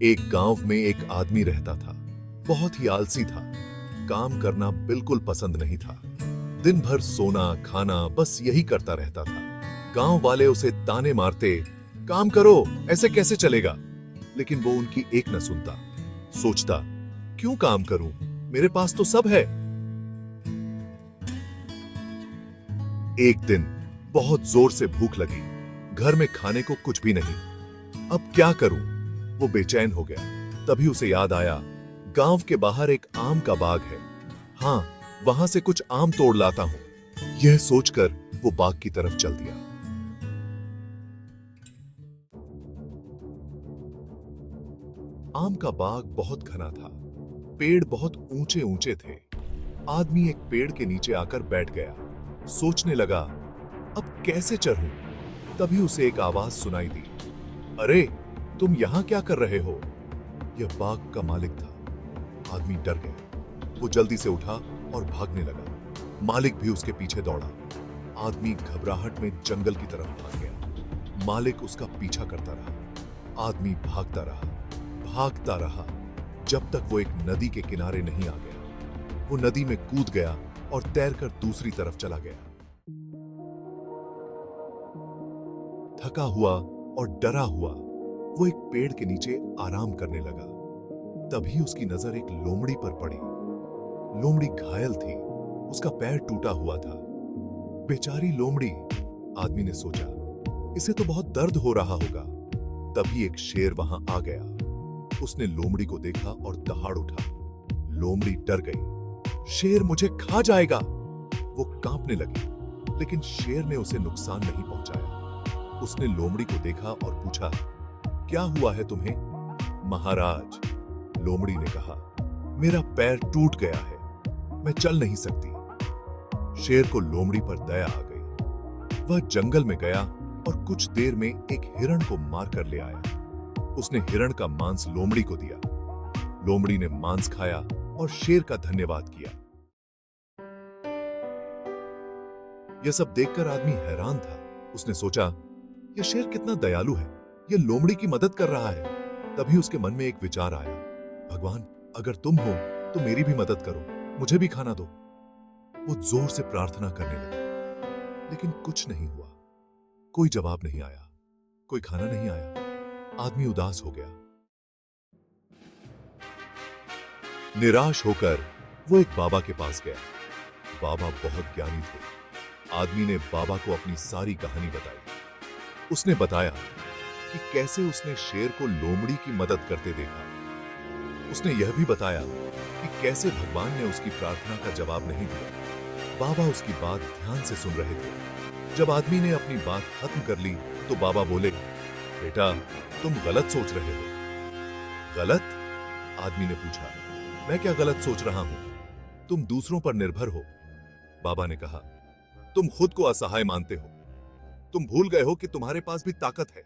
एक गांव में एक आदमी रहता था। बहुत ही आलसी था। काम करना बिल्कुल पसंद नहीं था। दिन भर सोना खाना बस यही करता रहता था। गांव वाले उसे ताने मारते, काम करो, ऐसे कैसे चलेगा। लेकिन वो उनकी एक न सुनता। सोचता, क्यों काम करूं, मेरे पास तो सब है। एक दिन बहुत जोर से भूख लगी। घर में खाने को कुछ भी नहीं। अब क्या करूं? वो बेचैन हो गया। तभी उसे याद आया, गांव के बाहर एक आम का बाग है। हाँ, वहां से कुछ आम तोड़ लाता हूं। यह सोचकर वो बाग की तरफ चल दिया। आम का बाग बहुत घना था। पेड़ बहुत ऊंचे ऊंचे थे। आदमी एक पेड़ के नीचे आकर बैठ गया। सोचने लगा, अब कैसे चढ़ूं? तभी उसे एक आवाज सुनाई दी, अरे, तुम यहां क्या कर रहे हो? यह बाग का मालिक था। आदमी डर गया। वो जल्दी से उठा और भागने लगा। मालिक भी उसके पीछे दौड़ा। आदमी घबराहट में जंगल की तरफ भाग गया। मालिक उसका पीछा करता रहा। आदमी भागता रहा, जब तक वो एक नदी के किनारे नहीं आ गया। वो नदी में कूद गया और तैरकर दूसरी तरफ चला गया। थका हुआ और डरा हुआ वो एक पेड़ के नीचे आराम करने लगा। तभी उसकी नजर एक लोमड़ी पर पड़ी। लोमड़ी घायल थी। उसका पैर टूटा हुआ था। बेचारी लोमड़ी, आदमी ने सोचा, इसे तो बहुत दर्द हो रहा होगा। तभी एक शेर वहां आ गया। उसने लोमड़ी को देखा और दहाड़ उठा। लोमड़ी डर गई। शेर मुझे खा जाएगा। वो कांपने लगी, लेकिन शेर ने उसे नुकसान नहीं पहुंचाया। उसने लोमड़ी को देखा और पूछा, क्या हुआ है तुम्हें? महाराज, लोमड़ी ने कहा, मेरा पैर टूट गया है, मैं चल नहीं सकती। शेर को लोमड़ी पर दया आ गई। वह जंगल में गया और कुछ देर में एक हिरण को मार कर ले आया। उसने हिरण का मांस लोमड़ी को दिया। लोमड़ी ने मांस खाया और शेर का धन्यवाद किया। यह सब देखकर आदमी हैरान था। उसने सोचा, यह शेर कितना दयालु है, यह लोमड़ी की मदद कर रहा है। तभी उसके मन में एक विचार आया, भगवान, अगर तुम हो तो मेरी भी मदद करो, मुझे भी खाना दो। वो जोर से प्रार्थना करने लगा, लेकिन कुछ नहीं हुआ। कोई जवाब नहीं आया, कोई खाना नहीं आया। आदमी उदास हो गया। निराश होकर वो एक बाबा के पास गया। बाबा बहुत ज्ञानी थे। आदमी ने बाबा को अपनी सारी कहानी बताई। उसने बताया कि कैसे उसने शेर को लोमड़ी की मदद करते देखा। उसने यह भी बताया कि कैसे भगवान ने उसकी प्रार्थना का जवाब नहीं दिया। बाबा उसकी बात ध्यान से सुन रहे थे। जब आदमी ने अपनी बात खत्म कर ली तो बाबा बोले, बेटा, तुम गलत सोच रहे हो। गलत? आदमी ने पूछा, मैं क्या गलत सोच रहा हूं? तुम दूसरों पर निर्भर हो। बाबा ने कहा, तुम खुद को असहाय मानते हो। तुम भूल गए हो कि तुम्हारे पास भी ताकत है।